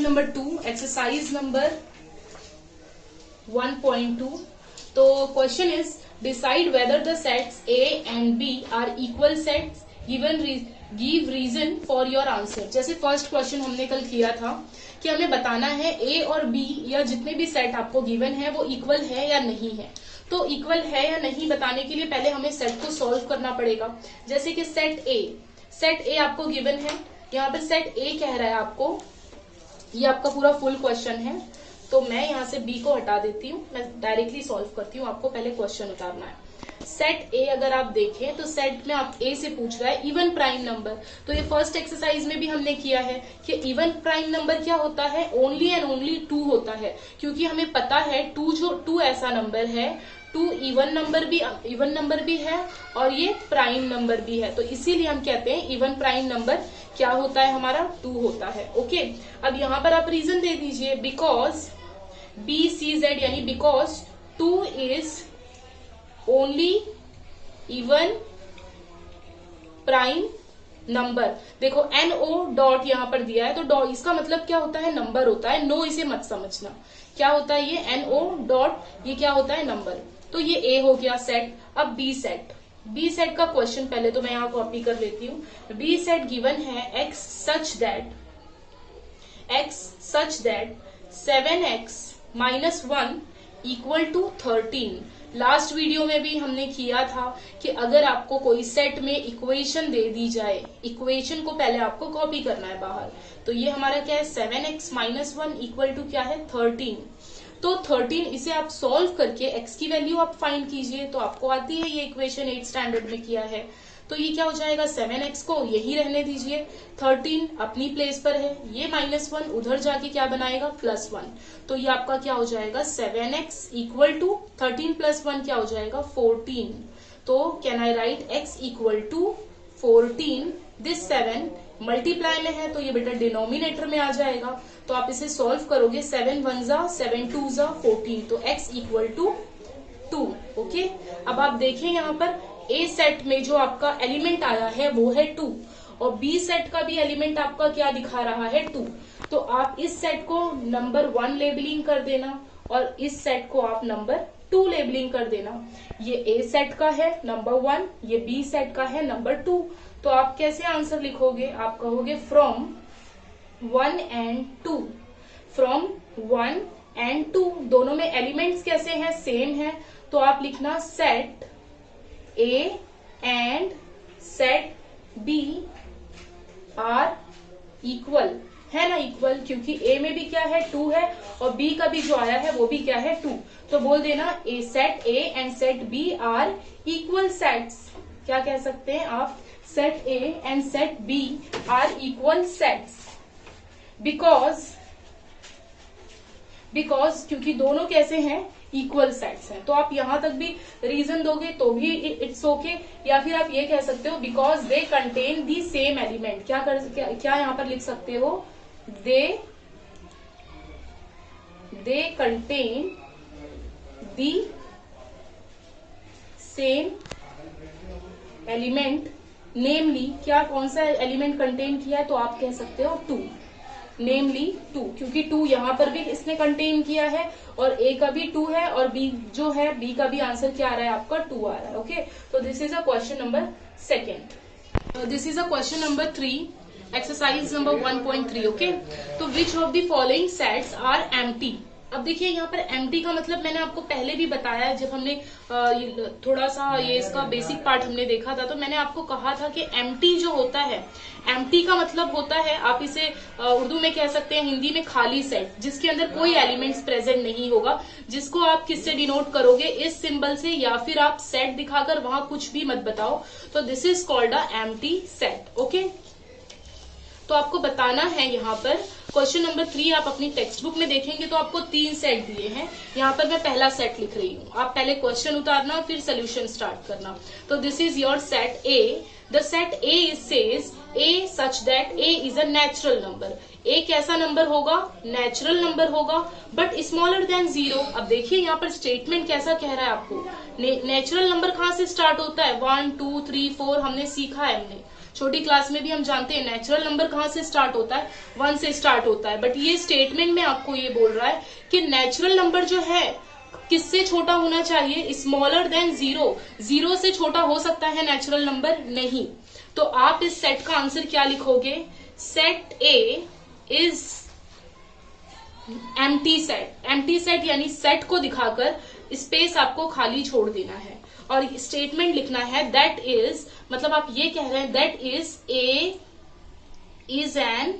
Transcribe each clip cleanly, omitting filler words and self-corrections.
Number 2, exercise number 1.2. तो question is decide whether the sets A and B are equal sets, give reason for your answer. जैसे first question हमने कल किया था कि हमें बताना है ए और बी या जितने भी सेट आपको गिवन है वो इक्वल है या नहीं है. तो इक्वल है या नहीं बताने के लिए पहले हमें सेट को सॉल्व करना पड़ेगा. जैसे कि सेट ए आपको गिवन है, यहाँ पर सेट ए कह रहा है आपको, ये आपका पूरा फुल क्वेश्चन है. तो मैं यहाँ से बी को हटा देती हूँ, मैं डायरेक्टली सॉल्व करती हूँ. आपको पहले क्वेश्चन उतारना है. सेट ए अगर आप देखें तो सेट में आप ए से पूछ रहा है इवन प्राइम नंबर. तो ये फर्स्ट एक्सरसाइज में भी हमने किया है कि इवन प्राइम नंबर क्या होता है, ओनली एंड ओनली 2 होता है. क्योंकि हमें पता है 2 ऐसा नंबर है, 2 इवन नंबर भी है और ये प्राइम नंबर भी है. तो इसीलिए हम कहते हैं इवन प्राइम नंबर क्या होता है हमारा, 2 होता है. ओके, अब यहाँ पर आप रीजन दे दीजिए, बिकॉज BCZ यानी because 2 is only even prime number. देखो NO डॉट यहाँ पर दिया है, तो डॉट इसका मतलब क्या होता है, नंबर होता है. नो इसे मत समझना, क्या होता है ये NO डॉट, ये क्या होता है, नंबर. तो ये ए हो गया सेट. अब बी सेट का क्वेश्चन पहले तो मैं यहाँ कॉपी कर लेती हूँ. बी सेट गिवन है x such that 7x minus 1 equal to 13. Last video में भी हमने किया था कि अगर आपको कोई सेट में इक्वेशन दे दी जाए, इक्वेशन को पहले आपको कॉपी करना है बाहर. तो ये हमारा क्या है, 7x minus 1 इक्वल टू क्या है, 13. तो 13 इसे आप सॉल्व करके x की वैल्यू आप फाइंड कीजिए. तो आपको आती है ये इक्वेशन 8th स्टैंडर्ड में किया है. तो ये क्या हो जाएगा, 7x को यही रहने दीजिए, 13 अपनी प्लेस पर है, ये -1 उधर जाके क्या बनाएगा, +1. तो ये आपका क्या हो जाएगा, 7x इक्वल टू 13 + 1 क्या हो जाएगा, 14. तो can I write x equal to 14. This 7 multiply में है तो ये बेटा डिनोमिनेटर में आ जाएगा. तो आप इसे सॉल्व करोगे, 7 1 जा 7 2 जा 14. तो x इक्वल टू 2. ओके, अब आप देखें यहाँ पर ए सेट में जो आपका एलिमेंट आया है वो है 2 और बी सेट का भी एलिमेंट आपका क्या दिखा रहा है, 2. तो आप इस सेट को नंबर 1 लेबलिंग कर देना और इस सेट को आप नंबर 2 लेबलिंग कर देना. ये ए सेट का है नंबर 1, ये बी सेट का है नंबर 2. तो आप कैसे आंसर लिखोगे, आप कहोगे फ्रॉम 1 and 2. फ्रॉम 1 and 2 दोनों में एलिमेंट्स कैसे हैं, सेम है. तो आप लिखना set A and set B are equal, है ना, इक्वल. क्योंकि A में भी क्या है, 2 है और B का भी जो आया है वो भी क्या है, 2. तो बोल देना set A and set B are equal sets. क्या कह सकते हैं आप, set A and set B are equal sets because क्योंकि दोनों कैसे हैं, इक्वल सेट्स हैं. तो आप यहां तक भी रीजन दोगे तो भी इट्स ओके. या फिर आप ये कह सकते हो because they contain the same element. क्या यहां पर लिख सकते हो, they contain the same element. Namely क्या, कौन सा एलिमेंट कंटेन किया है, तो आप कह सकते हो 2. नेमली 2, क्योंकि 2 यहाँ पर भी इसने कंटेन किया है और A का भी 2 है और B जो है, B का भी आंसर क्या आ रहा है आपका, 2 आ रहा है. ओके, तो this is a question number 2. This is a question number 3, exercise number 1.3. Okay, तो which of the following sets are empty. अब देखिए यहाँ पर एम्प्टी का मतलब मैंने आपको पहले भी बताया है, जब हमने थोड़ा सा ये इसका बेसिक पार्ट हमने देखा था तो मैंने आपको कहा था कि एम्प्टी जो होता है, एम्प्टी का मतलब होता है, आप इसे उर्दू में कह सकते हैं, हिंदी में खाली सेट, जिसके अंदर कोई एलिमेंट्स प्रेजेंट नहीं होगा. जिसको आप किससे डिनोट करोगे, इस सिंबल से, या फिर आप सेट दिखाकर वहां कुछ भी मत बताओ. तो this is called a empty set. Okay, तो आपको बताना है यहाँ पर क्वेश्चन नंबर 3. आप अपनी टेक्स्ट बुक में देखेंगे तो आपको 3 सेट दिए हैं. यहाँ पर मैं पहला सेट लिख रही हूँ, आप पहले क्वेश्चन उतारना फिर सोल्यूशन स्टार्ट करना. तो this is your set A. The set A says A such that A is a natural number. A कैसा नंबर होगा, नेचुरल नंबर होगा, बट स्मॉलर देन 0. अब देखिए यहाँ पर स्टेटमेंट कैसा कह रहा है आपको, नेचुरल नंबर कहाँ से स्टार्ट होता है, 1 2 3 4 हमने सीखा है हमने. छोटी क्लास में भी हम जानते हैं नेचुरल नंबर कहाँ से स्टार्ट होता है, 1 से स्टार्ट होता है। बट ये स्टेटमेंट में आपको ये बोल रहा है कि नेचुरल नंबर जो है किससे छोटा होना चाहिए, स्मॉलर देन 0। 0 से छोटा हो सकता है नेचुरल नंबर? नहीं। तो आप इस सेट का आंसर क्या लिखोगे, set A is empty set. Empty set यानी सेट को दिखाकर स्पेस आपको खाली छोड़ देना है और स्टेटमेंट लिखना है दैट इज, मतलब आप ये कह रहे हैं that is a is an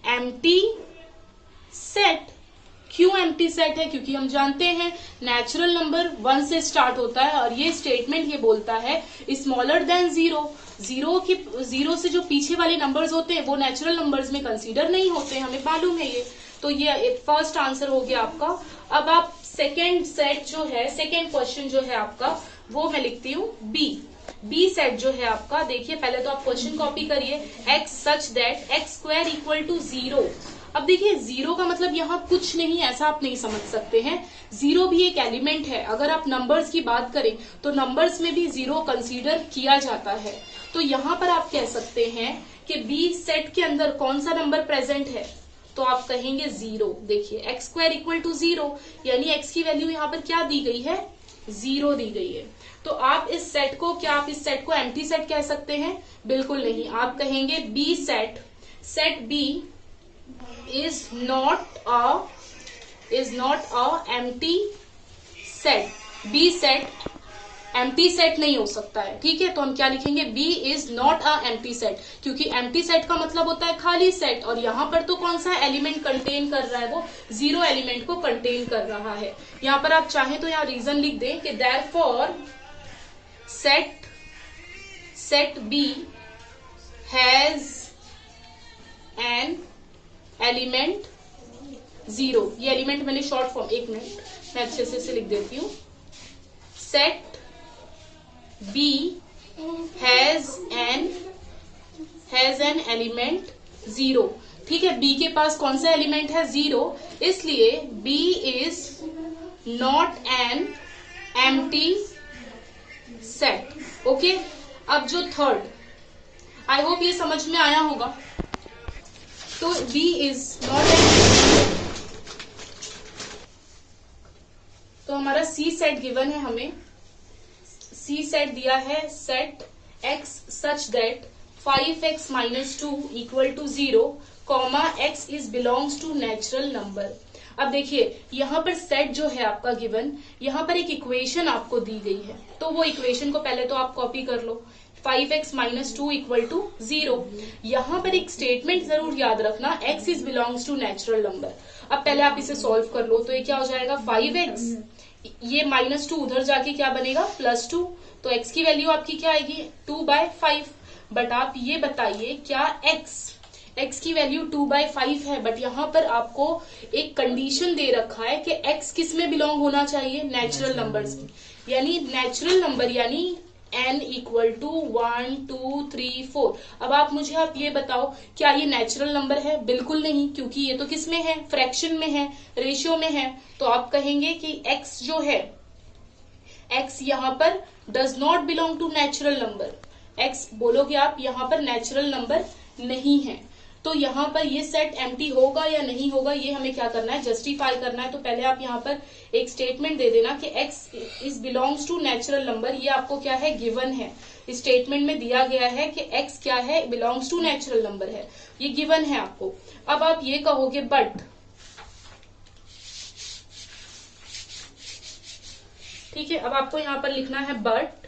empty set. क्यों एम्प्टी सेट है? क्योंकि हम जानते हैं नेचुरल नंबर 1 से स्टार्ट होता है और ये स्टेटमेंट ये बोलता है स्मॉलर देन 0। 0 से जो पीछे वाले नंबर्स होते हैं वो नेचुरल नंबर्स में कंसीडर नहीं होते, हमें मालूम है ये। तो ये फर्स्ट आंसर हो गया आपका। अब आप सेकेंड सेट जो है, सेकेंड क्वेश्चन जो है आपका, वो मैं लिखती हूँ बी सेट जो है आपका। देखिए पहले तो आप क्वेश्चन कॉपी करिए, x such that x square equal to 0। अब देखिए 0 का मतलब यहाँ कुछ नहीं, ऐसा आप नहीं समझ सकते हैं। 0 भी एक एलिमेंट है। अगर आप नंबर्स की बात करें तो नंबर्स में भी 0 कंसीडर किया जाता है। तो यहाँ पर आप कह सकते हैं कि बी सेट के अंदर कौन सा नंबर प्रेजेंट है, तो आप कहेंगे 0। देखिए x स्क्वायर इक्वल टू 0 यानी x की वैल्यू यहाँ पर क्या दी गई है, 0 दी गई है। तो आप इस सेट को, क्या आप इस सेट को एम्प्टी सेट कह सकते हैं? बिल्कुल नहीं। आप कहेंगे B set B is not a empty set। B set empty set नहीं हो सकता है, ठीक है। तो हम क्या लिखेंगे, B is not a empty set, क्योंकि एम्प्टी सेट का मतलब होता है खाली सेट, और यहाँ पर तो कौन सा एलिमेंट कंटेन कर रहा है, वो 0 एलिमेंट को कंटेन कर रहा है। यहाँ पर आप चाहें तो यहाँ रीजन लिख दें कि therefore set B has an element 0। ये एलिमेंट मैंने शॉर्ट फॉर्म, एक मिनट मैं अच्छे से लिख देती हूँ। Set B has an element 0, ठीक है। बी के पास कौन सा एलिमेंट है, 0, इसलिए B is not an empty set. Okay. अब जो थर्ड, आई होप ये समझ में आया होगा। तो B इज नॉट एन, तो हमारा C सेट गिवन है, हमें C सेट दिया है, set X such that 5x minus 2 equal to 0, comma X is belongs to natural number. अब देखिए यहाँ पर सेट जो है आपका गिवन, यहाँ पर एक इक्वेशन आपको दी गई है, तो वो इक्वेशन को पहले तो आप कॉपी कर लो। 5x minus 2 equal to 0। यहाँ पर एक स्टेटमेंट जरूर याद रखना, x is belongs to natural number. अब पहले आप इसे सॉल्व कर लो, तो ये क्या हो जाएगा, 5x, ये -2 उधर जाके क्या बनेगा, +2। तो x की वैल्यू आपकी क्या आएगी, 2/5। बट आप ये बताइए क्या x की वैल्यू 2/5 है, बट यहाँ पर आपको एक कंडीशन दे रखा है कि x किस में बिलोंग होना चाहिए, नेचुरल नंबर्स में। यानी नेचुरल नंबर यानी n इक्वल टू 1 2 3 4। अब आप ये बताओ क्या ये नेचुरल नंबर है? बिल्कुल नहीं, क्योंकि ये तो किस में है, फ्रैक्शन में है, रेशियो में है। तो आप कहेंगे कि x जो है, x यहाँ पर does not belong to natural number. x बोलोगे आप यहाँ पर नेचुरल नंबर नहीं है। तो यहाँ पर ये सेट एम्प्टी होगा या नहीं होगा, ये हमें क्या करना है, जस्टिफाई करना है। तो पहले आप यहाँ पर एक स्टेटमेंट दे देना कि x is belongs to natural number. ये आपको क्या है, गिवन है, स्टेटमेंट में दिया गया है कि x क्या है, बिलोंग्स टू नेचुरल नंबर है, ये गिवन है आपको। अब आप ये कहोगे बट, ठीक है। अब आपको यहाँ पर लिखना है बट,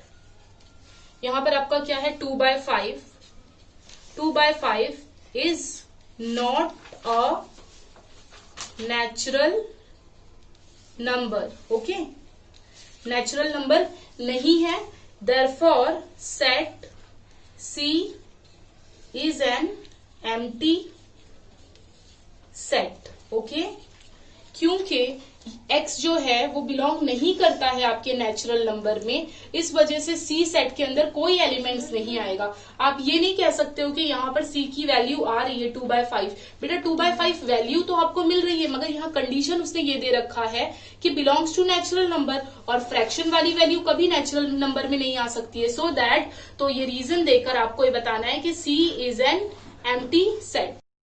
यहाँ पर आपका क्या है, 2/5 is not a natural number। Okay, natural number नहीं है। therefore set C is an empty set। Okay, क्योंकि x जो है वो बिलोंग नहीं करता है आपके नेचुरल नंबर में, इस वजह से c सेट के अंदर कोई एलिमेंट्स नहीं आएगा। आप ये नहीं कह सकते हो कि यहाँ पर c की वैल्यू आ रही है 2/5। बेटा 2/5 वैल्यू तो आपको मिल रही है, मगर यहाँ कंडीशन उसने ये दे रखा है कि बिलोंग्स टू नेचुरल नंबर, और फ्रैक्शन वाली वैल्यू कभी नेचुरल नंबर में नहीं आ सकती है। सो दैट, तो ये रीजन देकर आपको ये बताना है कि c is an empty set.